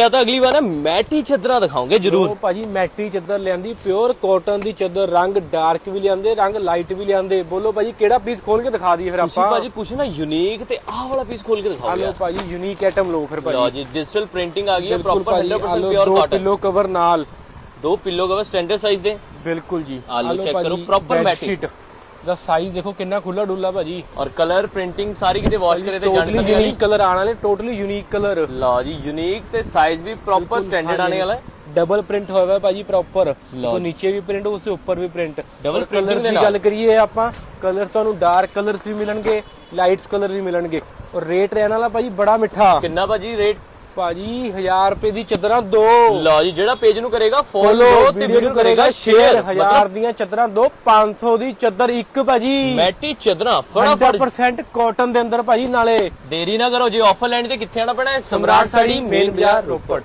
ਤਾਂ ਅਗਲੀ ਵਾਰ ਨਾ ਮੈਟੀ ਚਾਦਰਾਂ ਦਿਖਾਉਂਗੇ ਜਰੂਰ। ਉਹ ਭਾਜੀ ਮੈਟੀ ਚਾਦਰ ਲਿਆਂਦੀ, ਪਿਓਰ ਕਾਟਨ ਦੀ ਚਾਦਰ, ਰੰਗ ਡਾਰਕ ਵੀ ਲਿਆਂਦੇ, ਰੰਗ ਲਾਈਟ ਵੀ ਲਿਆਂਦੇ। ਬੋਲੋ ਭਾਜੀ ਕਿਹੜਾ ਪੀਸ ਖੋਲ ਕੇ ਦਿਖਾ ਦਈਏ ਫਿਰ ਤੁਸੀਂ ਆਪਾਂ? ਭਾਜੀ ਕੁਛ ਨਾ ਯੂਨੀਕ ਤੇ ਆਹ ਵਾਲਾ ਪੀਸ ਖੋਲ ਕੇ ਦਿਖਾਓ ਆਲੋ ਯਾਰ। ਭਾਜੀ ਯੂਨੀਕ ਆਈਟਮ ਲਓ ਫਿਰ ਲਓ ਭਾਜੀ। ਜੀ ਡਿਜੀਟਲ ਪ੍ਰਿੰਟਿੰਗ ਆ ਗਈ ਹੈ, ਬਿਲਕੁਲ ਪ੍ਰੋਪਰ ਭਾਜੀ, 100% ਆਲੋ ਪਿਓਰ 2 ਕਾਟਨ। ਕਿਲੋ ਕਵਰ ਨਾਲ, 2 ਪਿੱਲੋ ਕਵਰ ਸਟੈਂਡਰਡ ਸਾਈਜ਼ ਦੇ। ਬਿਲकुल जी। आलू चेक करो, प्रॉपर मैटिंग ਦਾ ਸਾਈਜ਼ ਦੇਖੋ ਕਿੰਨਾ ਖੁੱਲਾ ਡੁੱਲਾ ਭਾਜੀ। ਔਰ ਕਲਰ ਪ੍ਰਿੰਟਿੰਗ ਸਾਰੀ ਕਿਤੇ ਵਾਸ਼ ਕਰੇ ਤੇ ਟੋਟਲੀ ਜਾਣਕਾਰੀ ਯੂਨੀਕ ਕਲਰ ਆਣ ਵਾਲੇ, ਟੋਟਲੀ ਯੂਨੀਕ ਕਲਰ। ਲਓ ਜੀ ਯੂਨੀਕ ਤੇ ਸਾਈਜ਼ ਵੀ ਪ੍ਰੋਪਰ ਸਟੈਂਡਰਡ ਆने वाला है। डबल प्रिंट होया है भाजी प्रॉपर, लो तो नीचे भी प्रिंट उससे ऊपर भी प्रिंट। डबल कलर प्रिंटिंग की गल करिए ਆਪਾਂ, कलर ਤੁਹਾਨੂੰ डार्क कलर्स भी मिलणगे, लाइट्स कलर भी मिलणगे। और रेट रहने वाला भाजी बड़ा मिठा। ਕਿੰਨਾ ਭਾਜੀ ਰੇਟ? ਭਾਜੀ 1000 ਰੁਪਏ ਦੀ ਚਾਦਰਾਂ ਦੋ। ਲਓ ਜੀ ਜਿਹੜਾ ਪੇਜ ਨੂੰ ਕਰੇਗਾ ਫੋਲੋ ਫੋਲੋ ਤੇ ਵੀਡੀਓ ਨੂੰ ਕਰੇਗਾ ਸ਼ੇਅਰ। 1000 ਦੀਆਂ ਚਾਦਰਾਂ ਦੋ, 500 ਦੀ ਚਾਦਰ ਇੱਕ ਭਾਜੀ। ਮੈਟੀ ਚਾਦਰਾਂ ਫਟਾਫਟ 100% ਕਾਟਨ ਦੇ ਅੰਦਰ ਭਾਜੀ। ਨਾਲੇ ਦੇਰੀ ਨਾ ਕਰੋ, ਜੇ ਆਫਰ ਲੈਣੀ ਤੇ ਕਿੱਥੇ ਆਣਾ ਪੈਣਾ ਹੈ? ਸਮਰਾਟ ਸਾੜੀ ਮੇਨ ਬਾਜ਼ਾਰ ਰੋਪੜ।